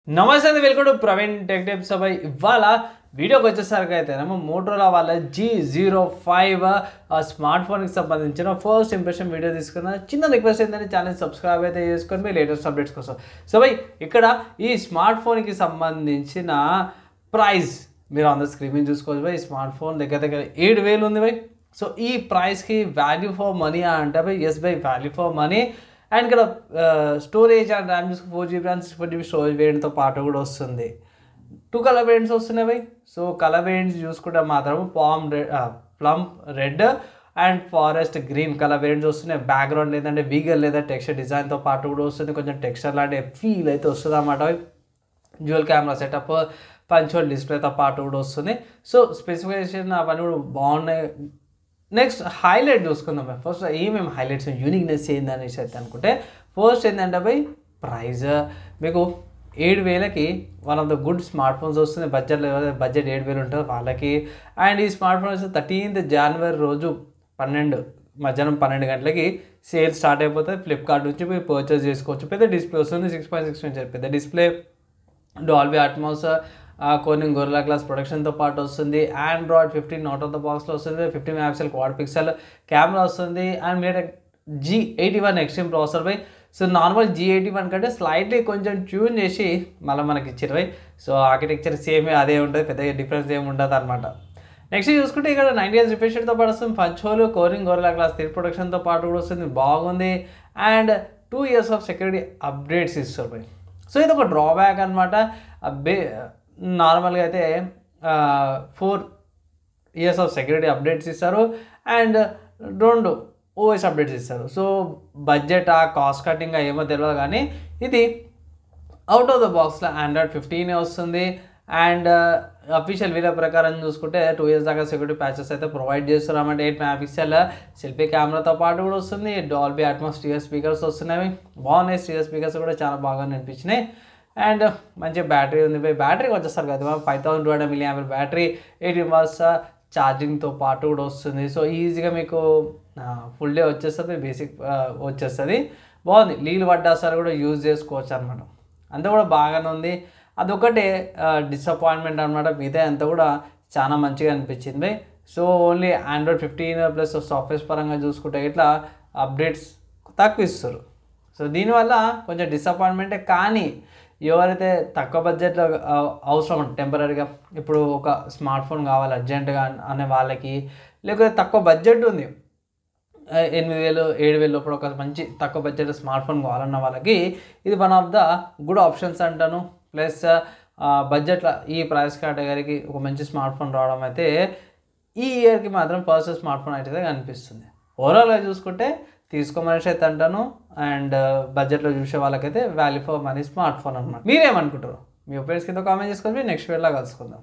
నమస్తే అండి, welcome to Praveen tech tips. సభ ఇవాళ వీడియోకి వచ్చేసరికి అయితేనేమో మోటరోలా వాళ్ళ G05 స్మార్ట్ ఫోన్కి సంబంధించిన ఫస్ట్ ఇంప్రెషన్ వీడియో తీసుకున్న చిన్న రిక్వెస్ట్ ఏంటంటే ఛానల్ సబ్స్క్రైబ్ అయితే చేసుకొని మీ లేటెస్ట్ అప్డేట్స్ కోసం. సో భయ్ ఇక్కడ ఈ స్మార్ట్ ఫోన్కి సంబంధించిన ప్రైస్ మీరు అందరు స్క్రీన్ మీద చూసుకోవచ్చు భయ్. స్మార్ట్ ఫోన్ దగ్గర దగ్గర 7,000 ఉంది భయ్. సో ఈ ప్రైస్కి వాల్యూ ఫర్ మనీ అంటే భయ్ ఎస్ భయ్ వాల్యూ ఫర్ మనీ. అండ్ ఇక్కడ స్టోరేజ్ అండ్ ర్యామ్ చూసుకు 4GB అండ్ 64GB స్టోరేజ్ వేరియంట్తో పాటు కూడా వస్తుంది. 2 కలర్ వేరియంట్స్ వస్తున్నాయి భయ్. సో కలర్ వేరియంట్స్ చూసుకుంటే మాత్రం plum red and forest green colour variants వస్తున్నాయి. బ్యాక్గ్రౌండ్ లేదంటే వీగల్ లేదా టెక్స్చర్ డిజైన్తో పాటు కూడా వస్తుంది. కొంచెం టెక్స్చర్ లాంటి ఫీల్ అయితే వస్తుంది అన్నమాట. డ్యూయల్ కెమెరా సెటప్, పంచోల్ డిస్ప్లేతో పాటు కూడా వస్తుంది. సో స్పెసిఫికేషన్ అవన్నీ కూడా బాగున్నాయి. నెక్స్ట్ హైలైట్ చూసుకుందాం బై. ఫస్ట్ ఏమేమి హైలైట్స్ యూనిక్నెస్ ఏందనేసి అయితే అనుకుంటే ఫస్ట్ ఏంటంటే బై ప్రైజ్ మీకు 7,000కి one of the good smart phones వస్తుంది. బడ్జెట్ 7,000 ఉంటుంది వాళ్ళకి. అండ్ ఈ స్మార్ట్ ఫోన్స్ 13th January రోజు మధ్యాహ్నం 12 గంటలకి సేల్ స్టార్ట్ అయిపోతుంది. ఫ్లిప్కార్ట్ నుంచి మీరు పర్చేస్ చేసుకోవచ్చు. పెద్ద డిస్ప్లే వస్తుంది, 6.6 ఇంచ్ పెద్ద display, Dolby Atmos, Corning Gorilla Glass ప్రొడక్షన్తో పాటు వస్తుంది. Android 15 అవుట్ ఆఫ్ ద బాక్స్లో వస్తుంది. 50 MP క్వాడ్ పిక్సెల్ కెమెరా వస్తుంది. అండ్ మీరు G81 extreme processor by. So normal G81 కంటే స్లైట్లీ కొంచెం ట్యూన్ చేసి మళ్ళీ మనకి ఇచ్చారు బై. సో ఆర్కిటెక్చర్ సేమ్ అదే ఉంటుంది, పెద్దగా డిఫరెన్స్ ఏమి ఉండదు అనమాట. నెక్స్ట్ చూసుకుంటే ఇక్కడ 90 Hz రిఫ్రెష్ రేట్తో పాటు వస్తుంది. పంచోలు కోరింగ్ గొరిల్లా గ్లాస్ 3 ప్రొడక్షన్తో పాటు కూడా వస్తుంది, బాగుంది. And 2 years of security updates ఇస్తారు బై. సో ఇది ఒక డ్రాబ్యాక్ అనమాట. నార్మల్గా అయితే 4 years ఆఫ్ సెక్యూరిటీ అప్డేట్స్ ఇస్తారు అండ్ 2 OS అప్డేట్స్ ఇస్తారు. సో బడ్జెట్ కాస్ట్ కటింగ్ ఏమో తెలియదు, కానీ ఇది అవుట్ ఆఫ్ ద బాక్స్లో Android 15 వస్తుంది. అండ్ అఫీషియల్ వీడియో ప్రకారం చూసుకుంటే 2 years దాకా సెక్యూరిటీ ప్యాచెస్ అయితే ప్రొవైడ్ చేస్తారు అన్నమాట. 8 MP సెల్ఫీ కెమెరాతో పాటు కూడా వస్తుంది. డాల్బీ అట్మాస్ స్టీరియో స్పీకర్స్ వస్తున్నాయి, బాగున్నాయి. స్టీరియో స్పీకర్స్ కూడా చాలా బాగా అనిపించినాయి. అండ్ మంచి బ్యాటరీ ఉంది. బ్యాటరీకి వచ్చేస్తారు కదా 5200 mAh బ్యాటరీ, 18 watts ఛార్జింగ్తో పాటు కూడా వస్తుంది. సో ఈజీగా మీకు ఫుల్ డే వచ్చేస్తుంది, బేసిక్ వచ్చేస్తుంది, బాగుంది. నీళ్ళు పడ్డాసారి కూడా యూజ్ చేసుకోవచ్చు అనమాట. అంతా కూడా బాగానే ఉంది. అదొకటే డిసప్పాయింట్మెంట్ అనమాట. మిగతా అంతా కూడా చాలా మంచిగా అనిపించింది. So only Android 15 plus softwares పరంగా చూసుకుంటే ఇట్లా అప్డేట్స్ తక్కువ ఇస్తారు. సో దీనివల్ల కొంచెం డిసప్పాయింట్మెంటే. కానీ ఎవరైతే తక్కువ బడ్జెట్లో అవసరం టెంపరీగా ఇప్పుడు ఒక స్మార్ట్ ఫోన్ కావాలి అర్జెంటుగా అనే వాళ్ళకి, లేకపోతే తక్కువ బడ్జెట్ ఉంది 8,000 7,000 లోపల ఒక మంచి తక్కువ బడ్జెట్ స్మార్ట్ ఫోన్ కావాలన్న వాళ్ళకి ఇది one of the good options అంటాను. ప్లస్ బడ్జెట్లో ఈ ప్రైస్ కేటగిరీకి ఒక మంచి స్మార్ట్ ఫోన్ రావడం అయితే ఈ ఇయర్కి మాత్రం ఫస్ట్ స్మార్ట్ ఫోన్ అయితే కనిపిస్తుంది. ఓవరాల్గా చూసుకుంటే తీసుకోమనేసి అయితే అంటాను. అండ్ బడ్జెట్లో చూసే వాళ్ళకైతే value for money smart phone అనమాట. మీరేమనుకుంటారు? మీ ఒపీనియన్స్ కింద కామెంట్ చేసుకొని నెక్స్ట్ వీడియోలో కలుసుకుందాం.